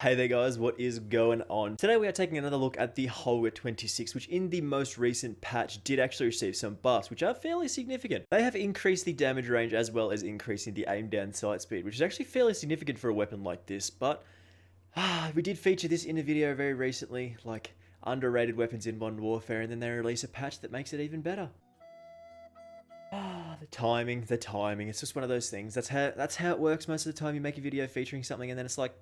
Hey there guys, what is going on? Today we are taking another look at the Holger 26, which in the most recent patch did actually receive some buffs, which are fairly significant. They have increased the damage range as well as increasing the aim down sight speed, which is actually fairly significant for a weapon like this, but we did feature this in a video very recently, like underrated weapons in Modern Warfare, and then they release a patch that makes it even better. The timing, it's just one of those things. That's how it works most of the time. You make a video featuring something and then it's like,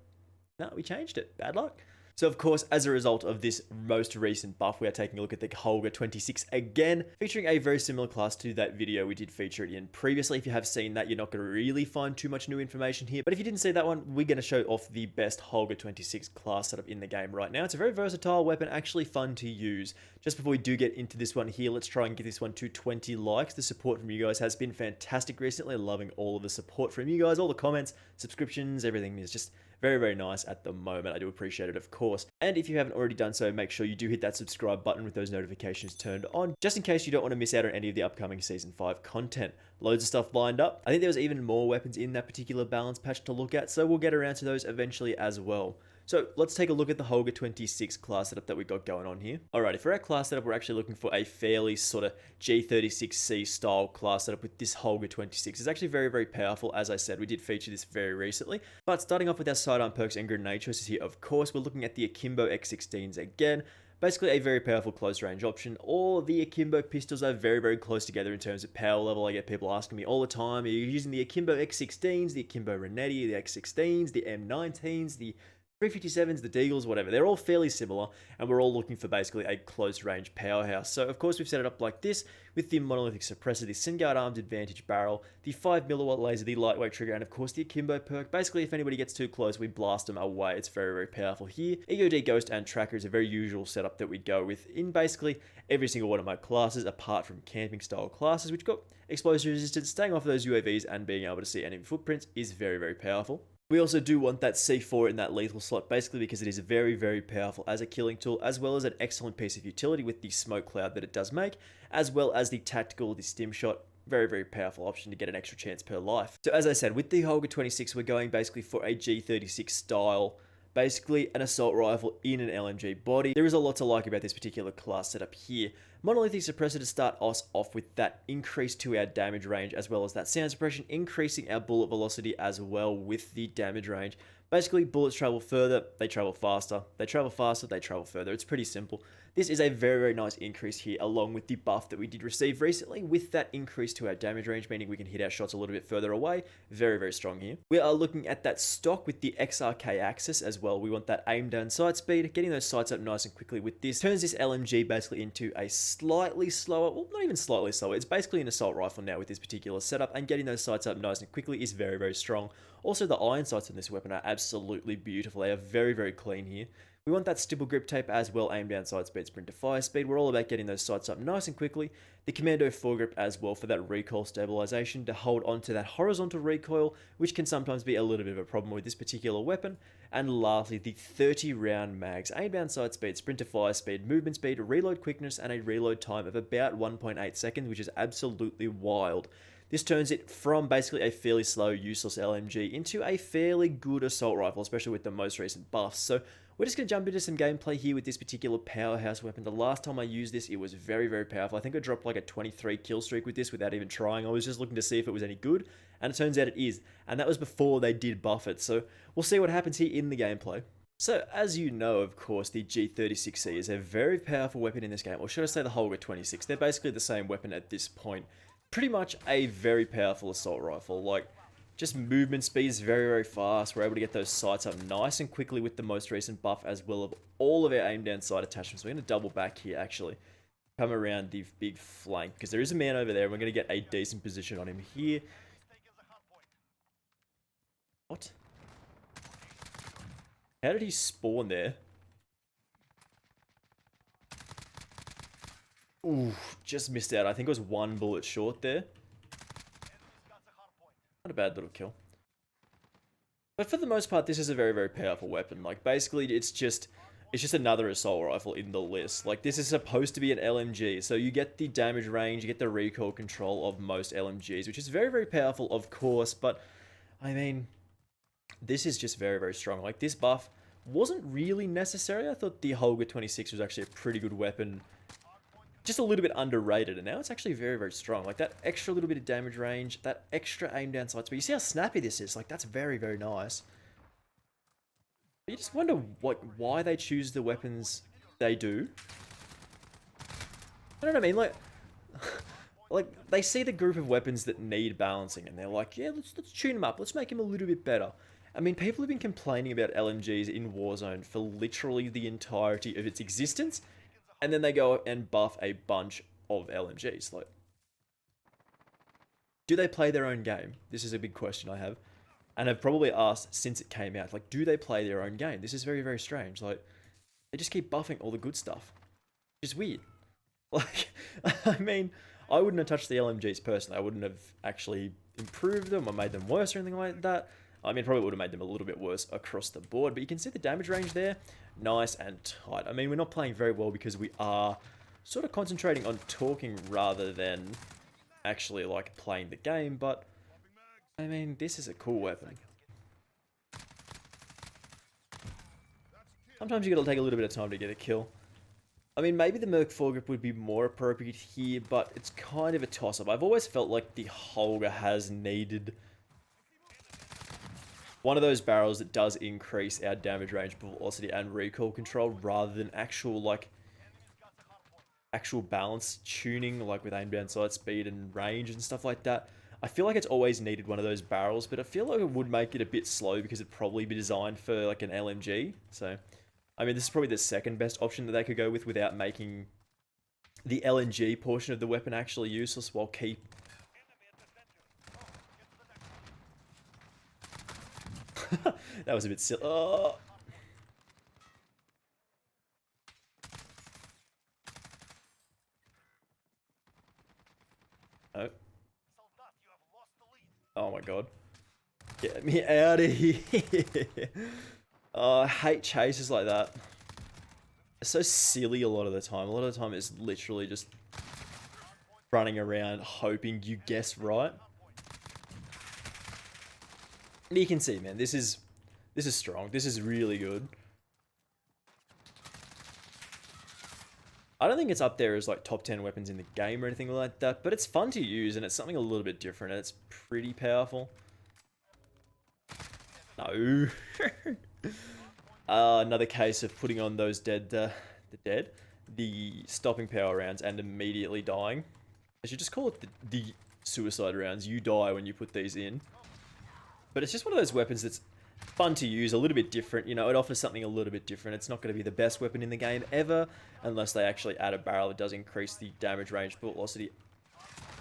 no, we changed it. Bad luck. So of course, as a result of this most recent buff, we are taking a look at the Holger 26 again, featuring a very similar class to that video we did feature it in previously. If you have seen that, you're not going to really find too much new information here. But if you didn't see that one, we're going to show off the best Holger 26 class setup in the game right now. It's a very versatile weapon, actually fun to use. Just before we do get into this one here, let's try and get this one to 20 likes. The support from you guys has been fantastic recently. Loving all of the support from you guys, all the comments, subscriptions, everything is just very, very nice at the moment. I do appreciate it, of course. And if you haven't already done so, make sure you do hit that subscribe button with those notifications turned on, just in case you don't want to miss out on any of the upcoming Season 5 content. Loads of stuff lined up. I think there was even more weapons in that particular balance patch to look at, so we'll get around to those eventually as well. So let's take a look at the Holger 26 class setup that we got going on here. Alrighty, for our class setup, we're actually looking for a fairly sort of G36C style class setup with this Holger 26. It's actually very, very powerful. As I said, we did feature this very recently. But starting off with our sidearm perks and grenade choices here, of course, we're looking at the Akimbo X16s again. Basically a very powerful close range option. All the Akimbo pistols are very, very close together in terms of power level. I get people asking me all the time, are you using the Akimbo X16s, the Akimbo Renetti, the X16s, the M19s, the 357s, the Deagles, whatever. They're all fairly similar, and we're all looking for basically a close-range powerhouse. So, of course, we've set it up like this, with the monolithic suppressor, the Syngard Armed Advantage barrel, the 5mm laser, the lightweight trigger, and of course the Akimbo perk. Basically, if anybody gets too close, we blast them away. It's very, very powerful here. EOD Ghost and Tracker is a very usual setup that we go with in basically every single one of my classes, apart from camping-style classes, which got explosive resistance. Staying off those UAVs and being able to see enemy footprints is very, very powerful. We also do want that C4 in that lethal slot, basically because it is very, very powerful as a killing tool, as well as an excellent piece of utility with the smoke cloud that it does make, as well as the tactical, the stim shot. Very, very powerful option to get an extra chance per life. So as I said, with the Holger 26, we're going basically for a G36 style, basically an assault rifle in an LMG body. There is a lot to like about this particular class setup here. Monolithic suppressor to start us off with that increase to our damage range, as well as that sound suppression, increasing our bullet velocity as well with the damage range. Basically, bullets travel further, they travel faster. They travel faster, they travel further. It's pretty simple. This is a very, very nice increase here, along with the buff that we did receive recently, with that increase to our damage range, meaning we can hit our shots a little bit further away. Very, very strong here. We are looking at that stock with the XRK axis as well. We want that aim down sight speed, getting those sights up nice and quickly with this. Turns this LMG basically into a slightly slower, well, not even slightly slower, it's basically an assault rifle now with this particular setup, and getting those sights up nice and quickly is very, very strong. Also, the iron sights on this weapon are absolutely beautiful. They are very, very clean here. We want that stipple grip tape as well, aim down sight speed, sprint to fire speed. We're all about getting those sights up nice and quickly. The Commando foregrip as well for that recoil stabilization to hold onto that horizontal recoil, which can sometimes be a little bit of a problem with this particular weapon. And lastly, the 30 round mags, aim down sight speed, sprint to fire speed, movement speed, reload quickness, and a reload time of about 1.8 seconds, which is absolutely wild. This turns it from basically a fairly slow, useless LMG into a fairly good assault rifle, especially with the most recent buffs. So we're just going to jump into some gameplay here with this particular powerhouse weapon. The last time I used this, it was very, very powerful. I think I dropped like a 23 kill streak with this without even trying. I was just looking to see if it was any good, and it turns out it is. And that was before they did buff it. So we'll see what happens here in the gameplay. So, as you know, of course, the G36C is a very powerful weapon in this game, or should I say the Holger 26. They're basically the same weapon at this point. Pretty much a very powerful assault rifle. Like, just movement speed is very, very fast. We're able to get those sights up nice and quickly with the most recent buff, as well as all of our aim down sight attachments. We're going to double back here, actually. Come around the big flank, because there is a man over there, and we're going to get a decent position on him here. What? How did he spawn there? Ooh, just missed out. I think it was one bullet short there. Not a bad little kill. But for the most part, this is a very, very powerful weapon. Like, basically, it's just another assault rifle in the list. Like, this is supposed to be an LMG, so you get the damage range, you get the recoil control of most LMGs, which is very, very powerful, of course, but, I mean, this is just very, very strong. Like, this buff wasn't really necessary. I thought the Holger 26 was actually a pretty good weapon. Just a little bit underrated, and now it's actually very, very strong. Like, that extra little bit of damage range, that extra aim down sight speed. You see how snappy this is? Like, that's very, very nice. But you just wonder why they choose the weapons they do. I don't know what I mean, like... like, they see the group of weapons that need balancing, and they're like, yeah, let's tune them up. Let's make them a little bit better. I mean, people have been complaining about LMGs in Warzone for literally the entirety of its existence, and then they go and buff a bunch of LMGs. Like, do they play their own game? This is a big question I have. And I've probably asked since it came out, like, do they play their own game? This is very, very strange. Like, they just keep buffing all the good stuff. Which is weird. Like, I mean, I wouldn't have touched the LMGs personally. I wouldn't have actually improved them or made them worse or anything like that. I mean, probably would have made them a little bit worse across the board. But you can see the damage range there. Nice and tight. I mean, we're not playing very well because we are sort of concentrating on talking rather than actually, like, playing the game. But, I mean, this is a cool weapon. Sometimes you gotta take a little bit of time to get a kill. I mean, maybe the Merc foregrip would be more appropriate here, but it's kind of a toss-up. I've always felt like the Holger has needed one of those barrels that does increase our damage range, velocity, and recoil control, rather than actual balance tuning, like with aim down sight speed and range and stuff like that. I feel like it's always needed one of those barrels, but I feel like it would make it a bit slow because it'd probably be designed for like an LMG. So, I mean, this is probably the second best option that they could go with without making the LNG portion of the weapon actually useless while keep... That was a bit silly. Oh. Oh. Oh my god. Get me out of here. Oh, I hate chases like that. It's so silly a lot of the time. A lot of the time it's literally just running around hoping you guess right. And you can see, man, this is strong. This is really good. I don't think it's up there as like top 10 weapons in the game or anything like that, but it's fun to use and it's something a little bit different and it's pretty powerful. No. Another case of putting on those the stopping power rounds and immediately dying. I should just call it the suicide rounds. You die when you put these in. But it's just one of those weapons that's fun to use, a little bit different. You know, it offers something a little bit different. It's not going to be the best weapon in the game ever, unless they actually add a barrel that does increase the damage range, bullet velocity.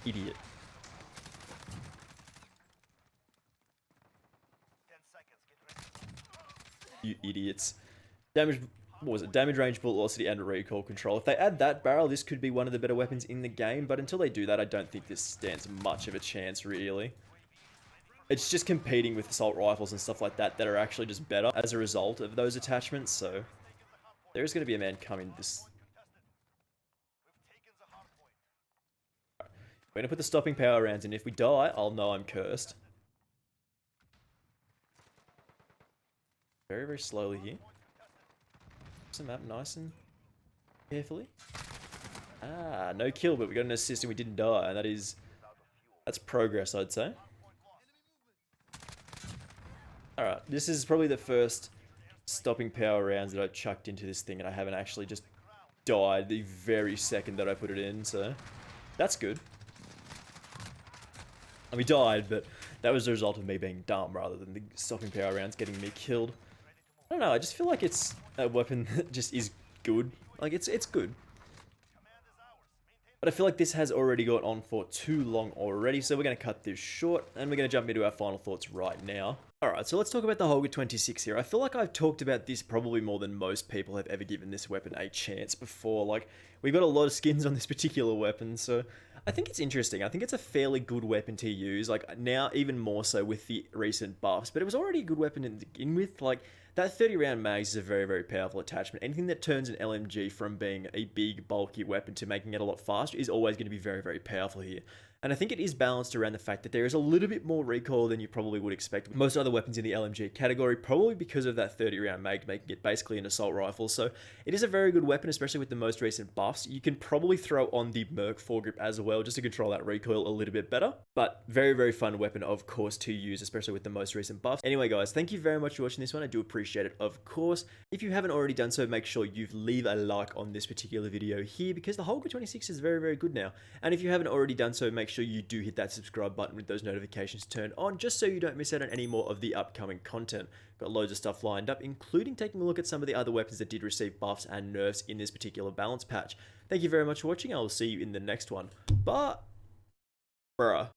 Idiot. You idiots. Damage, what was it? Damage range, bullet velocity, and recoil control. If they add that barrel, this could be one of the better weapons in the game, but until they do that, I don't think this stands much of a chance, really. It's just competing with assault rifles and stuff like that that are actually just better as a result of those attachments, so... There is going to be a man coming this... We're going to put the stopping power rounds in. If we die, I'll know I'm cursed. Very, very slowly here. Some map nice and carefully. Ah, no kill, but we got an assist and we didn't die, and that's progress, I'd say. Alright, this is probably the first stopping power rounds that I chucked into this thing and I haven't actually just died the very second that I put it in, so that's good. And we died, but that was the result of me being dumb rather than the stopping power rounds getting me killed. I don't know, I just feel like it's a weapon that just is good. Like, it's good. But I feel like this has already gone on for too long already, so we're going to cut this short, and we're going to jump into our final thoughts right now. Alright, so let's talk about the Holger 26 here. I feel like I've talked about this probably more than most people have ever given this weapon a chance before. Like, we've got a lot of skins on this particular weapon, so I think it's interesting. I think it's a fairly good weapon to use, like, now even more so with the recent buffs, but it was already a good weapon to begin with. Like, that 30 round mags is a very, very powerful attachment. Anything that turns an LMG from being a big, bulky weapon to making it a lot faster is always going to be very, very powerful here. And I think it is balanced around the fact that there is a little bit more recoil than you probably would expect with most other weapons in the LMG category, probably because of that 30 round mag, making it basically an assault rifle. So it is a very good weapon, especially with the most recent buffs. You can probably throw on the Merc foregrip as well, just to control that recoil a little bit better. But very, very fun weapon, of course, to use, especially with the most recent buffs. Anyway, guys, thank you very much for watching this one. I do appreciate it, of course. If you haven't already done so, make sure you leave a like on this particular video here, because the Holger 26 is very, very good now. And if you haven't already done so, make sure you do hit that subscribe button with those notifications turned on, just so you don't miss out on any more of the upcoming content. Got loads of stuff lined up, including taking a look at some of the other weapons that did receive buffs and nerfs in this particular balance patch. Thank you very much for watching. I will see you in the next one. But, bruh.